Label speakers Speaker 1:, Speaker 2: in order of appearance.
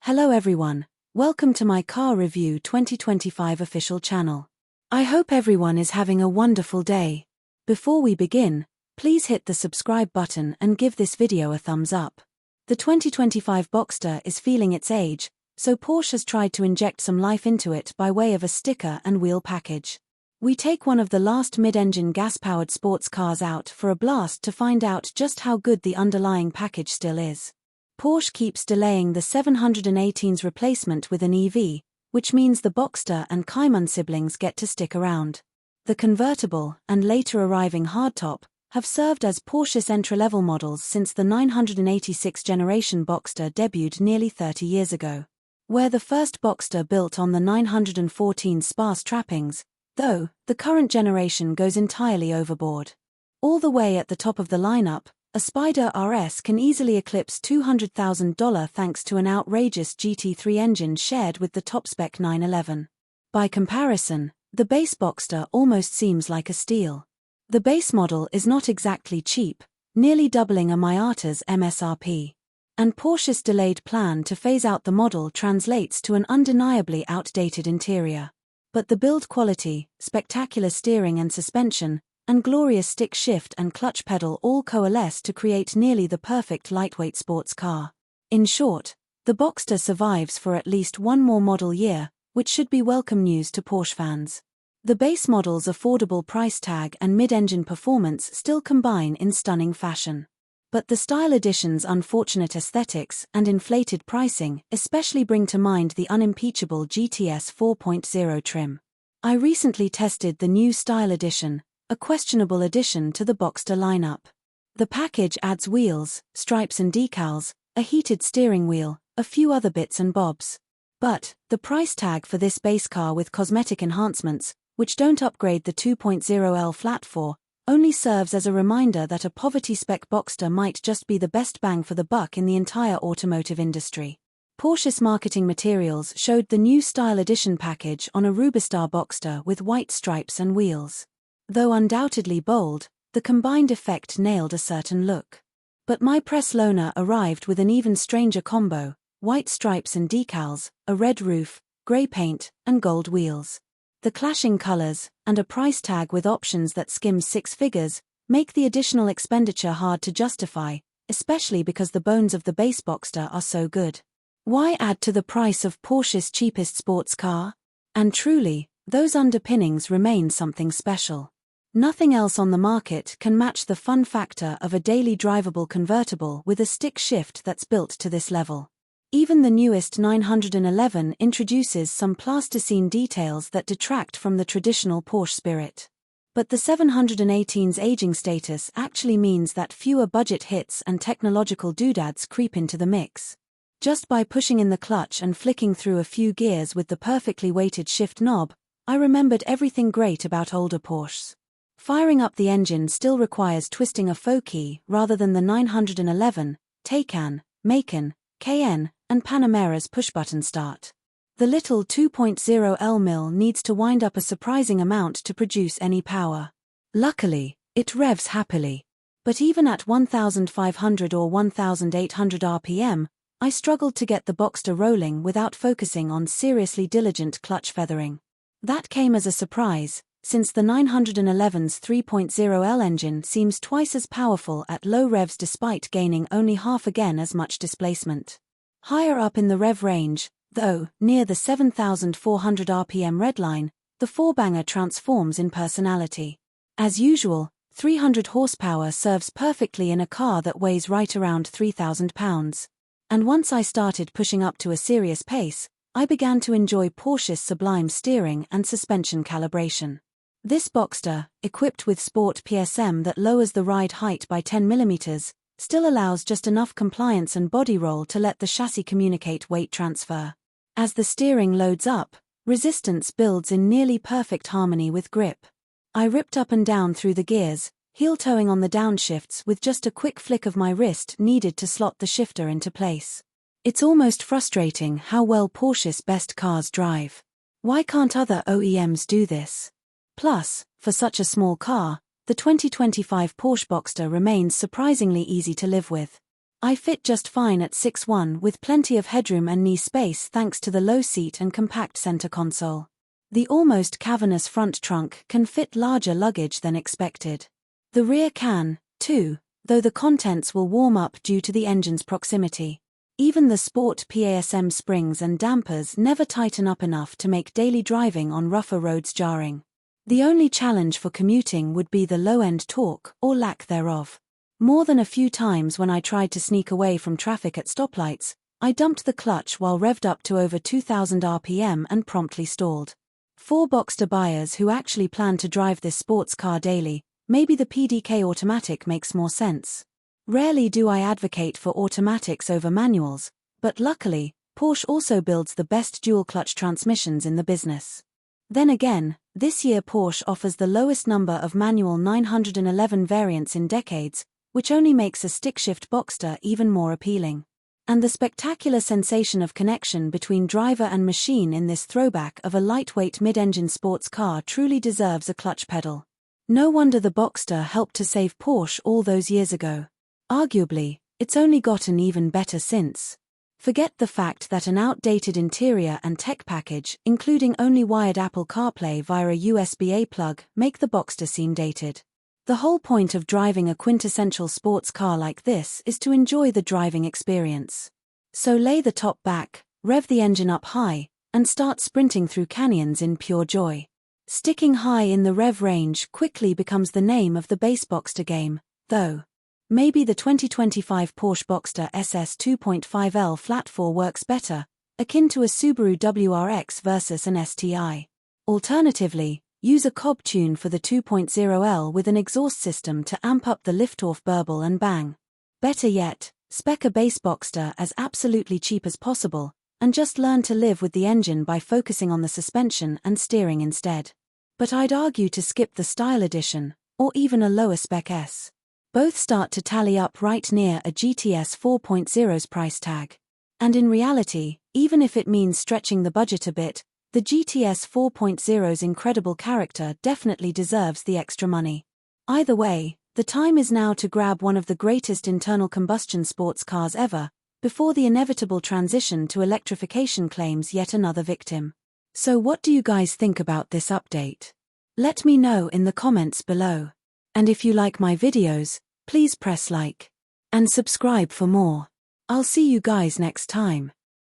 Speaker 1: Hello everyone, welcome to my Car Review 2025 official channel. I hope everyone is having a wonderful day. Before we begin, please hit the subscribe button and give this video a thumbs up. The 2025 Boxster is feeling its age, so Porsche has tried to inject some life into it by way of a sticker and wheel package. We take one of the last mid-engine gas-powered sports cars out for a blast to find out just how good the underlying package still is. Porsche keeps delaying the 718's replacement with an EV, which means the Boxster and Cayman siblings get to stick around. The convertible, and later arriving hardtop, have served as Porsche's entry-level models since the 986 generation Boxster debuted nearly 30 years ago. Where the first Boxster built on the 914 sparse trappings, though, the current generation goes entirely overboard. All the way at the top of the lineup, a Spider RS can easily eclipse $200,000 thanks to an outrageous GT3 engine shared with the top-spec 911. By comparison, the base Boxster almost seems like a steal. The base model is not exactly cheap, nearly doubling a Miata's MSRP. And Porsche's delayed plan to phase out the model translates to an undeniably outdated interior. But the build quality, spectacular steering and suspension, and glorious stick shift and clutch pedal all coalesce to create nearly the perfect lightweight sports car. In short, the Boxster survives for at least one more model year, which should be welcome news to Porsche fans. The base model's affordable price tag and mid-engine performance still combine in stunning fashion. But the style edition's unfortunate aesthetics and inflated pricing especially bring to mind the unimpeachable GTS 4.0 trim. I recently tested the new style edition, a questionable addition to the Boxster lineup. The package adds wheels, stripes and decals, a heated steering wheel, a few other bits and bobs. But the price tag for this base car with cosmetic enhancements, which don't upgrade the 2.0L flat 4, only serves as a reminder that a poverty-spec Boxster might just be the best bang for the buck in the entire automotive industry. Porsche's marketing materials showed the new Style Edition package on a Rubistar Boxster with white stripes and wheels. Though undoubtedly bold, the combined effect nailed a certain look. But my press loaner arrived with an even stranger combo: white stripes and decals, a red roof, grey paint, and gold wheels. The clashing colors, and a price tag with options that skim six figures, make the additional expenditure hard to justify, especially because the bones of the base Boxster are so good. Why add to the price of Porsche's cheapest sports car? And truly, those underpinnings remain something special. Nothing else on the market can match the fun factor of a daily drivable convertible with a stick shift that's built to this level. Even the newest 911 introduces some plasticine details that detract from the traditional Porsche spirit. But the 718's aging status actually means that fewer budget hits and technological doodads creep into the mix. Just by pushing in the clutch and flicking through a few gears with the perfectly weighted shift knob, I remembered everything great about older Porsches. Firing up the engine still requires twisting a faux key rather than the 911, Taycan, Macan, Cayenne, and Panamera's push-button start. The little 2.0L mill needs to wind up a surprising amount to produce any power. Luckily, it revs happily. But even at 1,500 or 1,800 RPM, I struggled to get the Boxster rolling without focusing on seriously diligent clutch feathering. That came as a surprise, since the 911's 3.0L engine seems twice as powerful at low revs despite gaining only half again as much displacement. Higher up in the rev range, though, near the 7,400 RPM redline, the four-banger transforms in personality. As usual, 300 horsepower serves perfectly in a car that weighs right around 3,000 pounds. And once I started pushing up to a serious pace, I began to enjoy Porsche's sublime steering and suspension calibration. This Boxster, equipped with Sport PSM that lowers the ride height by 10 mm, still allows just enough compliance and body roll to let the chassis communicate weight transfer. As the steering loads up, resistance builds in nearly perfect harmony with grip. I ripped up and down through the gears, heel-toeing on the downshifts with just a quick flick of my wrist needed to slot the shifter into place. It's almost frustrating how well Porsche's best cars drive. Why can't other OEMs do this? Plus, for such a small car, the 2025 Porsche Boxster remains surprisingly easy to live with. I fit just fine at 6'1" with plenty of headroom and knee space thanks to the low seat and compact center console. The almost cavernous front trunk can fit larger luggage than expected. The rear can, too, though the contents will warm up due to the engine's proximity. Even the Sport PASM springs and dampers never tighten up enough to make daily driving on rougher roads jarring. The only challenge for commuting would be the low-end torque, or lack thereof. More than a few times when I tried to sneak away from traffic at stoplights, I dumped the clutch while revved up to over 2,000 RPM and promptly stalled. For Boxster buyers who actually plan to drive this sports car daily, maybe the PDK automatic makes more sense. Rarely do I advocate for automatics over manuals, but luckily, Porsche also builds the best dual-clutch transmissions in the business. Then again, this year Porsche offers the lowest number of manual 911 variants in decades, which only makes a stick-shift Boxster even more appealing. And the spectacular sensation of connection between driver and machine in this throwback of a lightweight mid-engine sports car truly deserves a clutch pedal. No wonder the Boxster helped to save Porsche all those years ago. Arguably, it's only gotten even better since. Forget the fact that an outdated interior and tech package, including only wired Apple CarPlay via a USB-A plug, make the Boxster seem dated. The whole point of driving a quintessential sports car like this is to enjoy the driving experience. So lay the top back, rev the engine up high, and start sprinting through canyons in pure joy. Sticking high in the rev range quickly becomes the name of the base Boxster game, though. Maybe the 2025 Porsche Boxster SS 2.5L Flat 4 works better, akin to a Subaru WRX versus an STI. Alternatively, use a cob tune for the 2.0L with an exhaust system to amp up the liftoff burble and bang. Better yet, spec a base Boxster as absolutely cheap as possible, and just learn to live with the engine by focusing on the suspension and steering instead. But I'd argue to skip the Style Edition, or even a lower spec S. Both start to tally up right near a GTS 4.0's price tag. And in reality, even if it means stretching the budget a bit, the GTS 4.0's incredible character definitely deserves the extra money. Either way, the time is now to grab one of the greatest internal combustion sports cars ever, before the inevitable transition to electrification claims yet another victim. So what do you guys think about this update? Let me know in the comments below. And if you like my videos, please press like and subscribe for more. I'll see you guys next time.